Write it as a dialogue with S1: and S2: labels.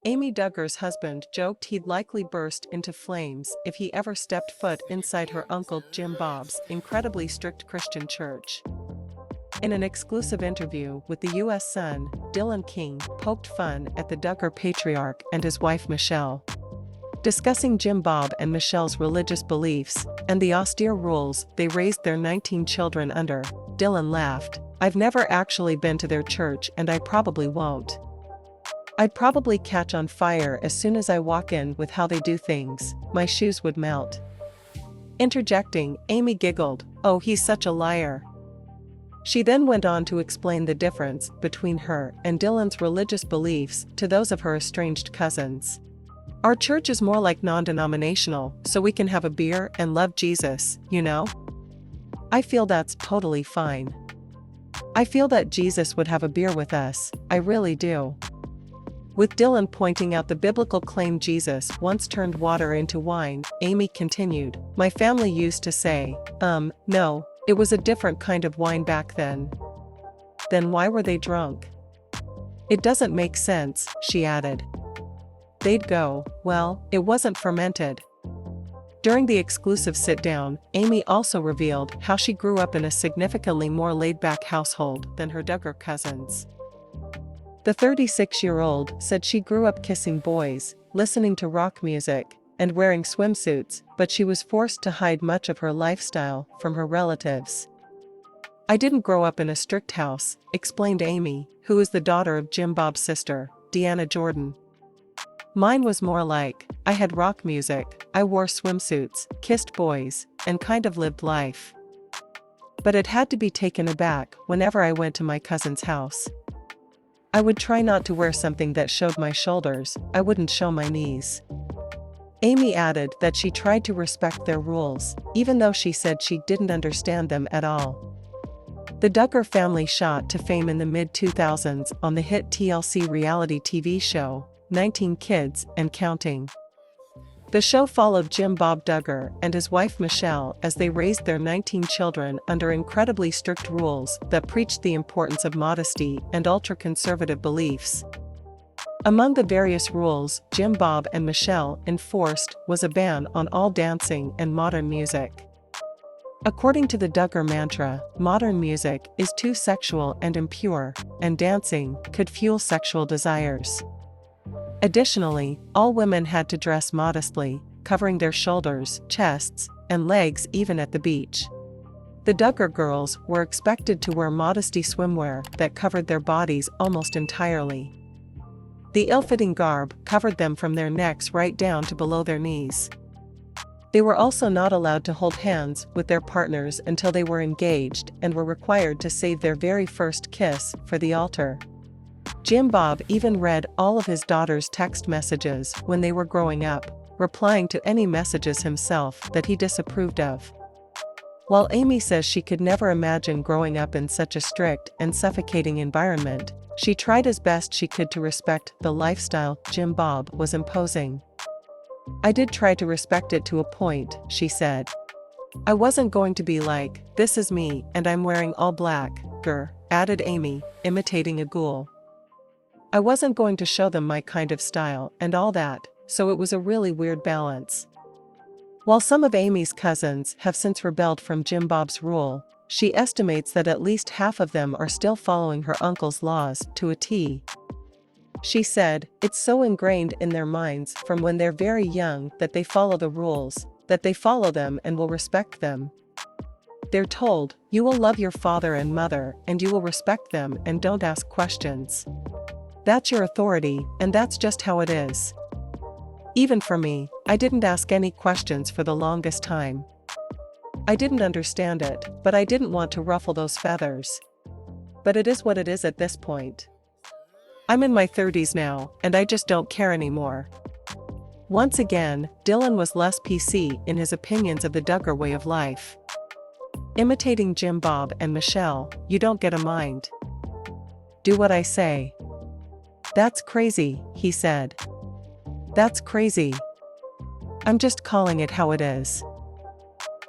S1: Amy Duggar's husband joked he'd likely burst into flames if he ever stepped foot inside her Uncle Jim Bob's incredibly strict Christian church. In an exclusive interview with the U.S. Sun, Dillon King poked fun at the Duggar patriarch and his wife Michelle. Discussing Jim Bob and Michelle's religious beliefs and the austere rules they raised their 19 children under, Dillon laughed. "I've never actually been to their church and I probably won't. I'd probably catch on fire as soon as I walk in with how they do things, my shoes would melt." Interjecting, Amy giggled, "Oh, he's such a liar." She then went on to explain the difference between her and Dillon's religious beliefs to those of her estranged cousins. "Our church is more like non-denominational, so we can have a beer and love Jesus, you know? I feel that's totally fine. I feel that Jesus would have a beer with us, I really do." With Dillon pointing out the biblical claim Jesus once turned water into wine, Amy continued, "My family used to say, no, it was a different kind of wine back then." "Then why were they drunk?" "It doesn't make sense," she added. They'd go, "Well, it wasn't fermented." During the exclusive sit-down, Amy also revealed how she grew up in a significantly more laid-back household than her Duggar cousins. The 36-year-old said she grew up kissing boys, listening to rock music, and wearing swimsuits, but she was forced to hide much of her lifestyle from her relatives. "I didn't grow up in a strict house," explained Amy, who is the daughter of Jim Bob's sister, Deanna Jordan. "Mine was more like, I had rock music, I wore swimsuits, kissed boys, and kind of lived life. But it had to be taken aback whenever I went to my cousin's house. I would try not to wear something that showed my shoulders, I wouldn't show my knees." Amy added that she tried to respect their rules, even though she said she didn't understand them at all. The Duggar family shot to fame in the mid-2000s on the hit TLC reality TV show, 19 Kids and Counting. The show followed Jim Bob Duggar and his wife Michelle as they raised their 19 children under incredibly strict rules that preached the importance of modesty and ultra-conservative beliefs. Among the various rules Jim Bob and Michelle enforced was a ban on all dancing and modern music. According to the Duggar mantra, modern music is too sexual and impure, and dancing could fuel sexual desires. Additionally, all women had to dress modestly, covering their shoulders, chests, and legs even at the beach. The Duggar girls were expected to wear modesty swimwear that covered their bodies almost entirely. The ill-fitting garb covered them from their necks right down to below their knees. They were also not allowed to hold hands with their partners until they were engaged and were required to save their very first kiss for the altar. Jim Bob even read all of his daughter's text messages when they were growing up, replying to any messages himself that he disapproved of. While Amy says she could never imagine growing up in such a strict and suffocating environment, she tried as best she could to respect the lifestyle Jim Bob was imposing. "I did try to respect it to a point," she said. "I wasn't going to be like, 'This is me and I'm wearing all black,'" added Amy, imitating a ghoul. "I wasn't going to show them my kind of style and all that, so it was a really weird balance." While some of Amy's cousins have since rebelled from Jim Bob's rule, she estimates that at least half of them are still following her uncle's laws to a T. She said, "It's so ingrained in their minds from when they're very young that they follow the rules, that they follow them and will respect them. They're told, you will love your father and mother and you will respect them and don't ask questions. That's your authority, and that's just how it is." Even for me, I didn't ask any questions for the longest time. I didn't understand it, but I didn't want to ruffle those feathers. But it is what it is at this point. I'm in my 30s now, and I just don't care anymore. Once again, Dillon was less PC in his opinions of the Duggar way of life. Imitating Jim Bob and Michelle, you don't get a mind. "Do what I say." "That's crazy," he said. "That's crazy. I'm just calling it how it is."